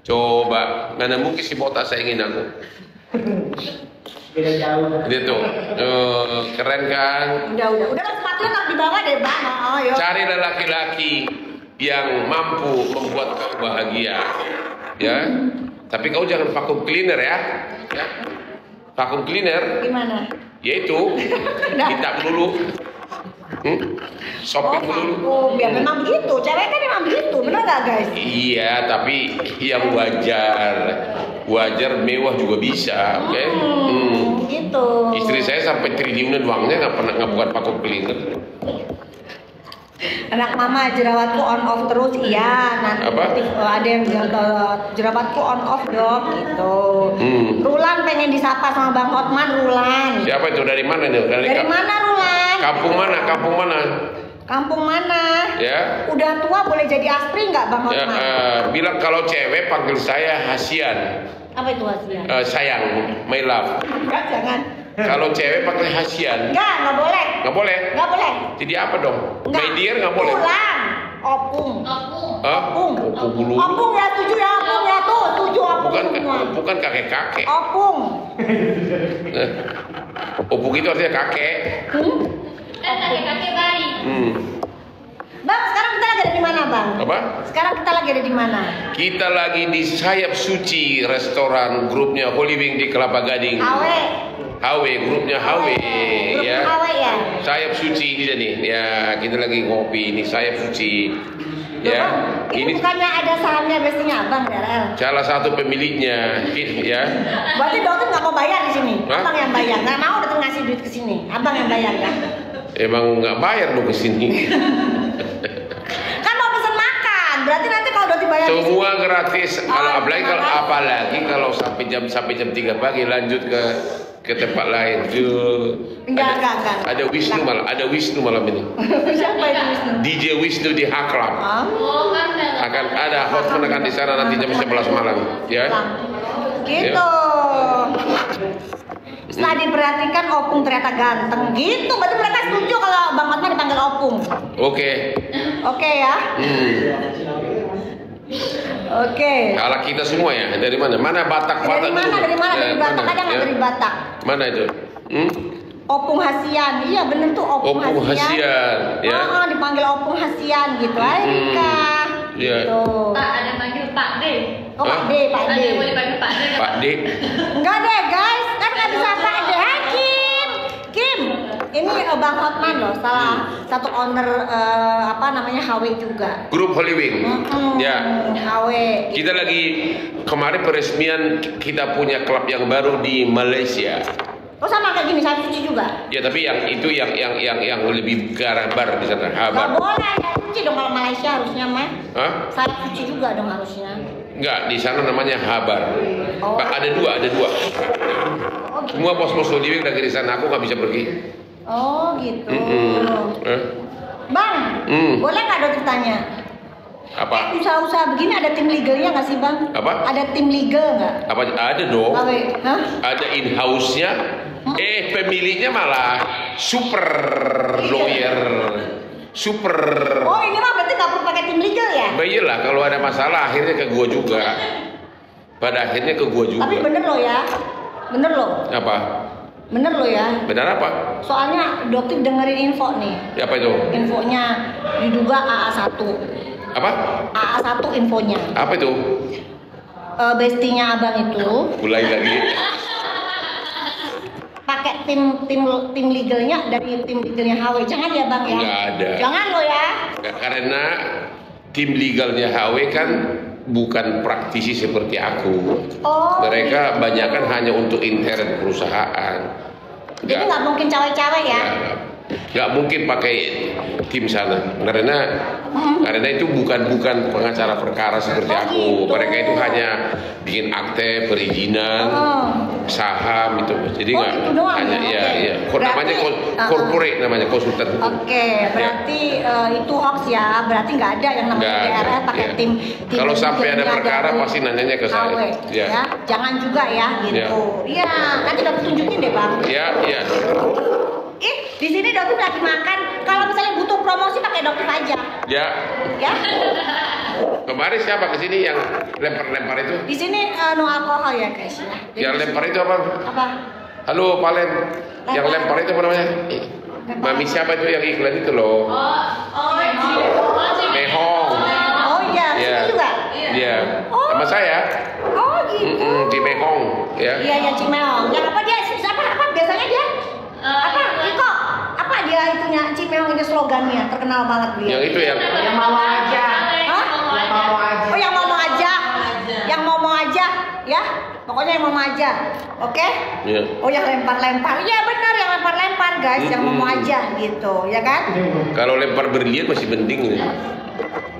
Coba, mana mungkin si botak saya ingin aku. Beda jauh. Dia tuh, keren kan? Udah sepatunya tak dibawa deh bang. Oh, yuk. Carilah laki-laki yang mampu membuat kau bahagia, ya. Tapi kau jangan vacuum cleaner ya. Vacuum cleaner. Gimana? Yaitu kita dulu. Shopping dulu. Ya memang begitu, cewek kan memang begitu, benar nggak guys? Iya, tapi yang wajar mewah juga bisa, oke? Gitu. Istri saya sampai triliunan uangnya nggak pernah buat vacuum cleaner. Anak mama jerawatku on off terus, iya. Nanti ada yang bilang jerawatku on off dong, gitu. Rulan pengen disapa sama Bang Hotman, Rulan. Siapa itu? Dari mana nih? Dari mana Rulan? Kampung mana? Kampung mana? Kampung mana? Ya. Udah tua boleh jadi aspri nggak Bang Hotman? Bilang kalau cewek panggil saya Hasian. Apa itu Hasian? Sayang, my love. Enggak, jangan. Kalau cewek panggil Hasian. Nggak boleh. Nggak boleh? Nggak boleh. Jadi apa dong? Nggak. My dear nggak boleh? Pulang. Opung. Opung bulu. Opung ya, tujuh ya, opung ya tuh, tujuh opung semua. Bukan kakek-kakek. Opung. Opung itu artinya kakek. Kan kakek-kakek bayi. Bang, sekarang kita lagi ada di mana, Bang? Apa? Sekarang kita lagi ada di mana? Kita lagi di Sayap Suci, restoran grupnya Holy Wing di Kelapa Gading. HW, grupnya HW, ya. HW ya. Sayap Suci ini nih, ya kita lagi ngopi ini Sayap Suci. Ya, ini bukannya ada sahamnya biasanya Abang ya? Salah satu pemiliknya, ya. Berarti dokter nggak mau bayar di sini? Hah? Abang yang bayar, nggak mau datang ngasih duit ke sini. Abang yang bayar kan? Emang nggak bayar lo ke sini. Kan mau pesen makan, berarti nanti kalau udah dibayar semua di sini, gratis. Kalau apalagi kalau sampai jam 3 pagi lanjut ke tempat lain. Enggak. Ada Wisnu malam ini. Siapa itu Wisnu? DJ Wisnu di H-Club. Akan ada Hotman akan di sana nanti jam 11 malam, ya. Gitu. Ya. Setelah diperhatikan Opung ternyata ganteng. Gitu, berarti mereka setuju kalau Bang Hotman dipanggil Opung. Oke ya. Oke. Kalau kita semua ya, dari mana? Mana Batak? Dari mana? Dari Batak, ada nggak dari Batak? Mana itu? Opung Hasian, iya bener tuh Opung Hasian. Ya. Dipanggil Opung Hasian gitu, Erika. Iya. Gitu. Pak, ada manggil Pak D. Oh Pak D. Ada yang mau dipanggil Pak D. Pak D. Enggak deh guys, kan nggak bisa Pak D. Kim. Ini Bang Hotman loh, salah satu owner HW juga. Grup Holy Wing. Ya. HW. Kita lagi kemarin peresmian kita punya klub yang baru di Malaysia. Oh sama kayak gini, saya cuci juga. Ya tapi yang itu yang lebih ke arah bar di sana. Nggak boleh, saya cuci dong kalau Malaysia harusnya mah. Hah? Saya cuci juga dong harusnya. Enggak, di sana namanya Habar. Oh. Ada dua. Semua bos-bos Holy Wing lagi di sana, aku nggak bisa pergi. Oh gitu. Bang, boleh nggak dokter tanya? Apa? Usaha-usaha begini ada tim legalnya nggak sih Bang? Apa? Ada tim legal nggak? Apa ada dong? Hah? Ada in-house-nya. Pemiliknya malah super lawyer. Super. Oh ini mah berarti nggak perlu pakai tim legal ya? Iyalah, kalau ada masalah akhirnya ke gua juga. Pada akhirnya ke gua juga. Tapi bener loh ya. Bener loh. Apa? Bener loh ya. Benar apa? Soalnya dokter dengerin info nih. Apa itu? Infonya diduga AA1. Apa? AA1 infonya. Apa itu? Bestinya Abang itu Mulai lagi. pakai tim legalnya dari tim legalnya HW. Jangan ya Bang ya. Nggak ada. Jangan lo ya. Karena tim legalnya HW kan bukan praktisi seperti aku. Oh. Mereka banyakkan hanya untuk intern perusahaan. Jadi nggak mungkin cawe-cawe ya? Nggak mungkin pakai tim sana. Karena itu bukan pengacara perkara seperti aku. Gitu. Mereka itu hanya bikin akte perizinan, saham itu. Jadi nggak gitu doang, hanya ya? Oke. namanya corporate namanya konsultan. Oke, berarti itu hoax ya. Berarti nggak ada yang namanya DRL pakai tim. Kalau sampai ada perkara dari pasti nanyanya ke saya. HW, ya. Jangan juga ya gitu. Iya, nanti dokter tunjukin deh Bang. Iya. Di sini dokter lagi makan. Kalau misalnya butuh promosi pakai dokter aja. Ya. Ya. Kemarin siapa kesini yang lempar-lempar itu? Di sini no alkohol ya guys ya. Jadi Yang lempar itu apa? apa? Halo Palen, yang lempar itu apa namanya? Mami siapa itu yang iklan itu loh? Mehong. Oh iya, di Iya. sini juga. Iya. Oh. Sama saya. Oh gitu. Di Mehong, ya. Iya ya Cimeong. Yang apa dia? Apa biasanya dia? Apa? Iko? Apa dia itunya Cimeong itu slogannya terkenal banget dia. Yang itu yang Yang mau aja. Hah? Yang mau aja. Oh yang mau aja. Yang mau aja, ya. Pokoknya yang mau aja. Oke? Iya. Oh yang lempar-lempar. Iya benar yang lempar-lempar guys, yang mau aja gitu, ya kan? Kalau lempar berlian masih mending ini.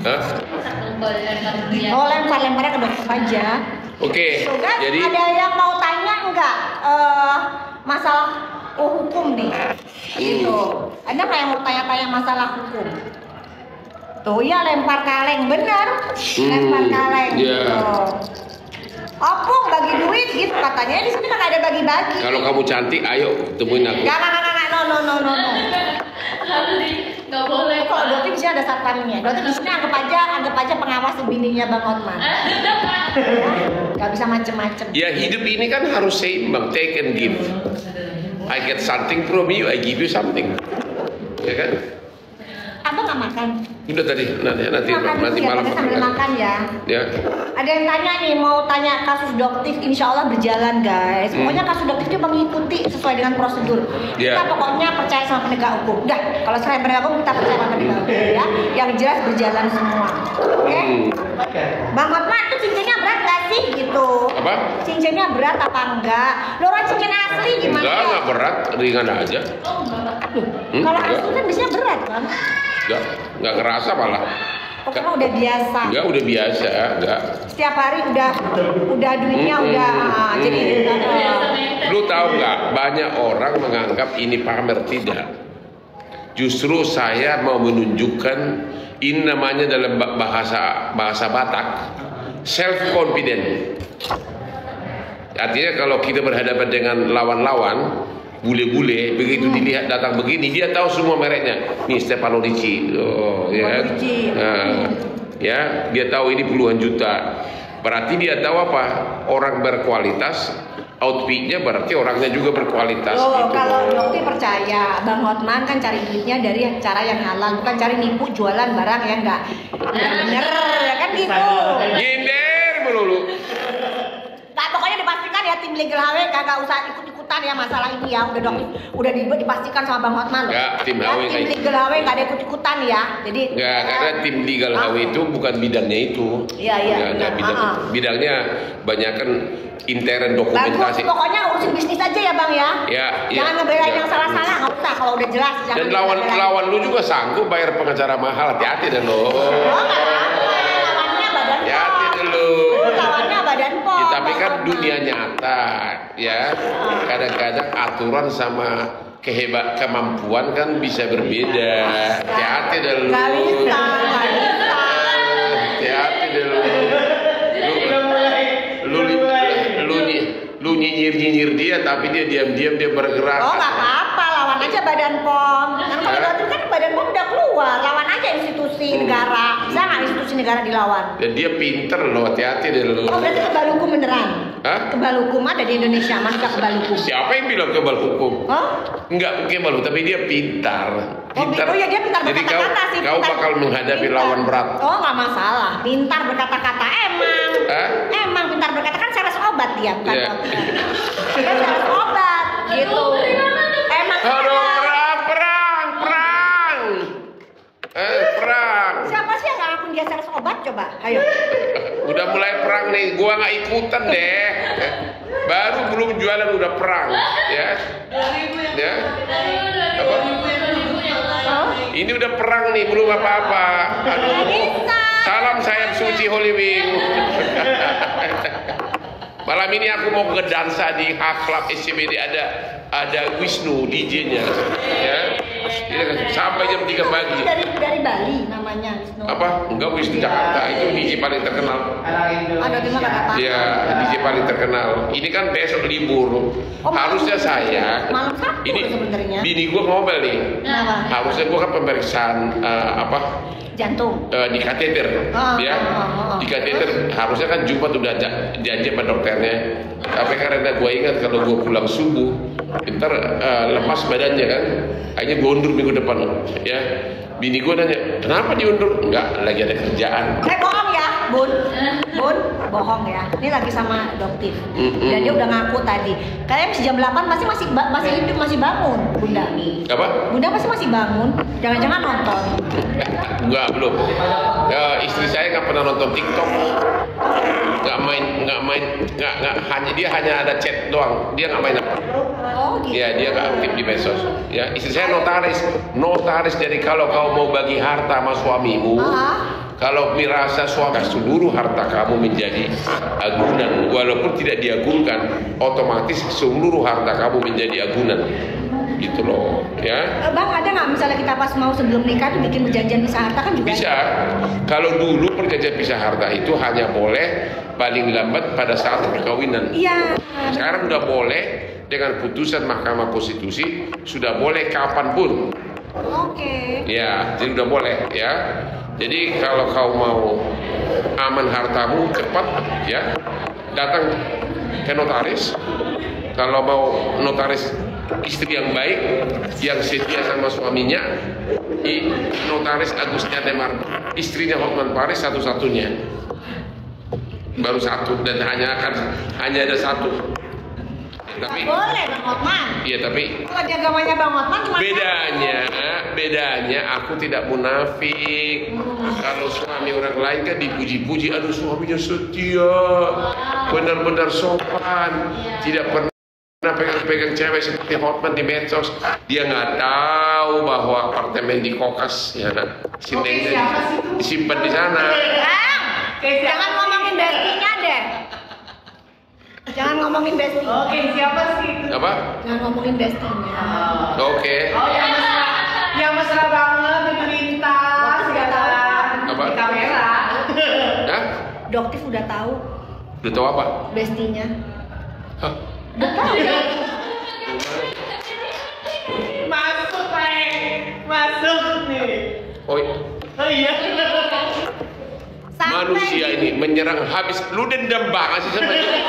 Hah? Oh lempar-lemparnya ke dokter aja. Oke. Tuh, kan? Jadi Ada yang mau tanya enggak masalah hukum nih? Gitu. Ada nggak yang mau tanya-tanya masalah hukum? Tuh ya lempar kaleng, bener. Lempar kaleng. Iya. Gitu. Opung bagi duit gitu katanya di sini kan ada bagi-bagi. kalau kamu cantik, ayo temuin aku. Enggak, no. Nggak boleh. Kalau Doti di sini ada satpamnya. Doti di sini anggap aja pengawas bininya Bang Otman. Gak bisa macem-macem. Ya hidup ini kan harus seimbang, take and give. I get something from you, I give you something. Ya kan? Abang nggak makan? Udah tadi, nanti Makan dulu ya, malam. pakai sambil makan ya. Ya. Ada yang tanya nih, mau tanya kasus doktif, insya Allah berjalan guys. Pokoknya kasus doktifnya mengikuti sesuai dengan prosedur. Yeah. Kita pokoknya percaya sama penegak hukum. Udah, kalau saya penegak hukum kita percaya sama penegak hukum ya. Yang jelas berjalan semua. Oke? Bang Hotman tuh cincinnya berat gak sih gitu? Apa? Cincinnya berat apa enggak? Lo orang cincin asli gimana? Enggak berat, ringan aja. Loh, kalau asli kan biasanya berat kan? Enggak kerasa malah. Pokoknya udah biasa. Enggak, udah biasa, enggak. Setiap hari udah duitnya udah jadi Lu tahu nggak, banyak orang menganggap ini pamer, tidak. Justru saya mau menunjukkan ini namanya dalam bahasa Batak self confident. Artinya kalau kita berhadapan dengan lawan-lawan bule-bule, begitu dilihat datang begini, dia tahu semua mereknya. Nih Stefano Ricci, ya kan? Nah, ya dia tahu ini puluhan juta. Berarti dia tahu apa? Orang berkualitas, outfitnya berarti orangnya juga berkualitas. Loh, gitu. kalau Dokti percaya Bang Hotman kan cari duitnya dari cara yang halal, bukan cari nipu jualan barang yang enggak bener, ya kan gitu. Nyindir melulu. Nah, pokoknya dipastikan ya tim legal HW kagak usah ikut-ikutan ya masalah ini ya. Udah dipastikan sama Bang Hotman. Enggak, tim Ya, HW tim kayak legal HW enggak ada ikut-ikutan ya. Jadi Enggak, karena tim legal HW itu bukan bidangnya itu. Iya, iya. Enggak, bidangnya banyak kan intern bagus, dokumentasi. pokoknya urusin bisnis aja ya Bang ya. Ya, Jangan ngebelain yang salah-salah, nggak usah kalau udah jelas. Dan jangan dibelain. lawan lu juga sanggup bayar pengacara mahal, hati-hati deh lo. Oh, nggak apa-apa, lawannya badan Hati-hati pom. dulu. Lawannya badan pom. Ya, tapi kan Bang dunia Hotman. nyata, ya. Kadang-kadang aturan sama kemampuan kan bisa berbeda. Hati-hati deh lu. Nggak bisa, nggak bisa. Hati-hati deh lu. Lu nyinyir dia, tapi dia diam-diam dia bergerak. Oh nggak apa-apa, lawan aja badan pom. Kan kalau Dokter kan badan pom udah keluar, lawan aja institusi negara. Bisa nggak institusi negara dilawan? Dan dia pinter loh, hati-hati deh lu. Oh berarti kebal hukum beneran? Hah? Kebal hukum ada di Indonesia, masa kebal hukum? Siapa yang bilang kebal hukum? Oh? Enggak kebal hukum, tapi dia pintar. Oh ya dia pintar Jadi berkata-kata sih. kau pintar. bakal menghadapi Pintar. lawan berat. Oh nggak masalah, pintar berkata-kata emang. Hah? Emang pintar berkata kan sales obat dia bukan Iya. dokter. Dia kan sales obat gitu. Emang Aduh, ada. perang. Siapa sih yang nggak ngakun dia sales obat coba? Ayo. Udah mulai perang nih, gua nggak ikutan deh. Baru belum jualan udah perang, ya. Ya. Apa? Oh? Ini udah perang nih, belum apa-apa. Aduh. Nggak bisa. Salam sayap suci Holy Wing. Malam ini aku mau ke dansa di Club SCBD, ada Wisnu DJ-nya, ya. Sampai jam 3 pagi. Dari Bali namanya Wisnu. Apa? Enggak, Wisnu Jakarta, itu DJ paling terkenal. Ada di mana kata? Iya, DJ paling terkenal. Ini kan besok libur. Oh, Harusnya malam- saya. malam Sabtu Ini sebenarnya. bini gua ngomel nih. Kenapa? Harusnya gua kan pemeriksaan apa? Jantung. Di kateter, ya. Di kateter harusnya kan Jumat udah janji sama dokternya. Tapi karena gue ingat kalau gue pulang subuh, ntar lemas badannya kan, akhirnya gue undur minggu depan, ya. Bini gue nanya, kenapa diundur? Enggak, lagi ada kerjaan. Bohong ya, Bun. Bun, bohong ya. Ini lagi sama dokter. Dan dia udah ngaku tadi. Kalian jam 8 masih hidup, masih bangun, Bunda. Apa? Bunda masih bangun. Jangan-jangan nonton. Enggak, belum. Istri saya nggak pernah nonton TikTok. Nggak hanya ada chat doang. Dia nggak main apa. Oh gitu. Ya, dia nggak aktif di medsos. Ya, istri saya notaris. Jadi kalau kau mau bagi harta sama suamimu, kalau merasa seluruh harta kamu menjadi agunan, walaupun tidak diagungkan, otomatis seluruh harta kamu menjadi agunan. Gitu loh, ya. Bang, ada nggak misalnya kita pas mau sebelum nikah tuh bikin perjanjian pisah harta kan juga? Bisa. Kalau dulu perjanjian pisah harta itu hanya boleh paling lambat pada saat perkawinan. Iya. Sekarang udah boleh dengan putusan Mahkamah Konstitusi, sudah boleh kapanpun. Oke. Ya, jadi udah boleh, ya. Jadi kalau kau mau aman hartamu cepat, ya, datang ke notaris. Kalau mau notaris istri yang baik, yang setia sama suaminya, notaris Agustia Demar, istrinya Hotman Paris satu-satunya, baru satu dan hanya ada satu. Tapi boleh Bang Hotman. iya, tapi Kalau dia agamanya Bang Hotman cuma bedanya aku tidak munafik. Kalau suami orang lain kan dipuji-puji, aduh suaminya setia, benar-benar sopan, tidak pernah pegang-pegang cewek seperti Hotman di medsos. Dia nggak tahu bahwa apartemen di Kokas, ya, sinengnya disimpan di sana. Jangan ngomongin bestinya deh. Jangan ngomongin bestinya. Oke, siapa sih? Apa? Jangan ngomongin bestinya. Oke. Oh, yang mesra banget di pelintas, ya kan? Apa? Di kamera. Hah? Doktif udah tahu Udah tahu apa? bestinya. Hah? Udah tahu. Masuk, masuk nih. Oh, iya. manusia ini menyerang habis. Lu dendam banget sih sama dia.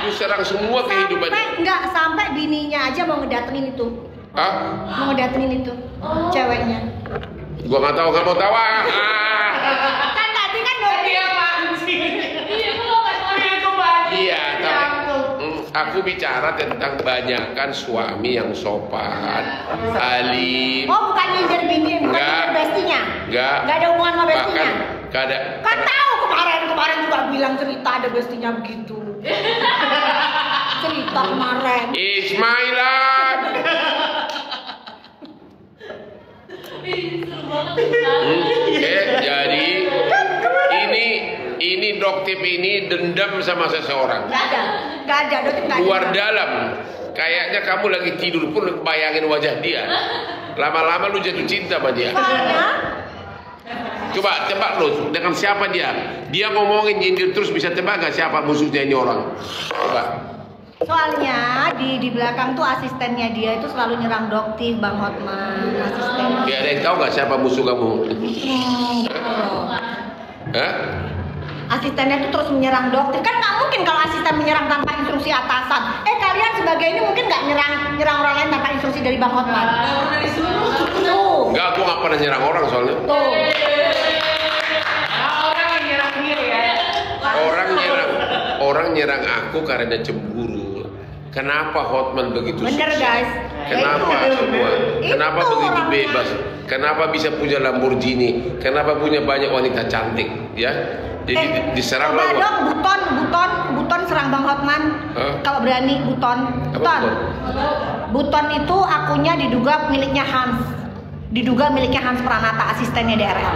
Lu serang semua kehidupan. Sampai bininya aja mau ngedatengin itu. Hah? Mau ngedatengin itu ceweknya. Gua nggak tahu, nggak mau tahu. Kan tadi kan dong Dia apaan sih? Iya, aku mau kan. Iya, tapi aku bicara tentang banyakan suami yang sopan, alim. Oh, bukan nyindir bini, bukan nyindir bestinya. Enggak ada hubungan sama bestinya. Bahkan kada. Kan tahu kemarin juga bilang cerita ada bestinya begitu. Cerita kemarin. Ismailan. Jadi ini Doktip ini dendam sama seseorang. Gak ada, Doktip gak ada. Luar dalam. Kayaknya kamu lagi tidur pun bayangin wajah dia. Lama-lama lu jatuh cinta sama dia. Soalnya Coba tebak lu, dengan siapa dia? Dia ngomongin nyindir terus, bisa tebak gak siapa musuhnya ini orang? Coba. Soalnya di belakang tuh asistennya dia itu selalu nyerang Doktip, Bang Hotman, asisten. Ya, ada yang tahu gak siapa musuh kamu? Gitu loh. Hah? Asistennya tuh terus menyerang Doktip. Kan nggak mungkin kalau asisten menyerang tanpa instruksi atasan. Kalian sebagai ini mungkin nggak nyerang orang lain tanpa instruksi dari Bang Hotman. Tuh. Enggak, aku nggak pernah nyerang orang soalnya. Tuh. Orang yang nyerang dia ya. Orang nyerang aku karena cemburu. Kenapa Hotman begitu Bener sukses? guys. Kenapa semua? Kenapa Itu begitu orangnya. bebas? Kenapa bisa punya Lamborghini? Kenapa punya banyak wanita cantik? Ya, jadi diserang coba lawan. dong Buton serang Bang Hotman. Hah? Kalau berani Buton. Buton itu akunnya diduga miliknya Hans. Diduga miliknya Hans Pranata, asistennya DRL.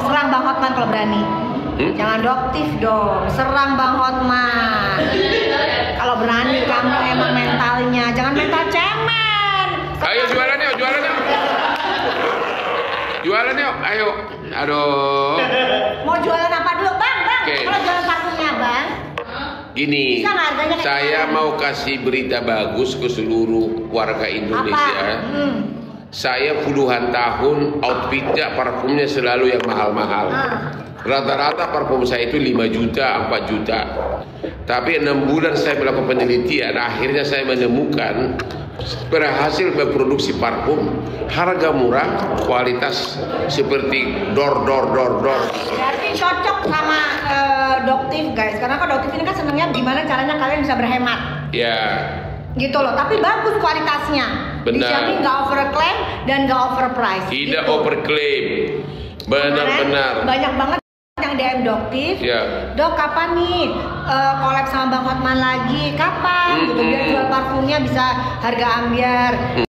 Serang Bang Hotman kalau berani. Jangan Doktip dong, serang Bang Hotman. Kalau berani kamu emang mentalnya, jangan mental cemen. Ayo jualan yuk, jualan yuk. Jualan yuk, ayo. Aduh. Mau jualan apa dulu, Bang? Oke. Kalau jualan parfumnya, Bang. Gini, Bisa nggak harganya kayak saya gimana? mau kasih berita bagus ke seluruh warga Indonesia. Apa? Saya puluhan tahun outfitnya, parfumnya selalu yang mahal-mahal. Rata-rata parfum saya itu 5 juta, 4 juta. Tapi 6 bulan saya melakukan penelitian, akhirnya saya menemukan berhasil memproduksi parfum harga murah, kualitas seperti dor. Berarti cocok sama Doktif guys, karena kan Doktif ini kan senangnya gimana caranya kalian bisa berhemat. Ya. Gitu loh, tapi bagus kualitasnya. Benar. Dijamin nggak overclaim dan nggak overprice. Tidak gitu. overclaim. Benar-benar. Banyak banget yang DM Doktif. Ya. Dok, kapan nih collab sama Bang Hotman lagi? Kapan? Gitu biar jual parfumnya bisa harga ambiar.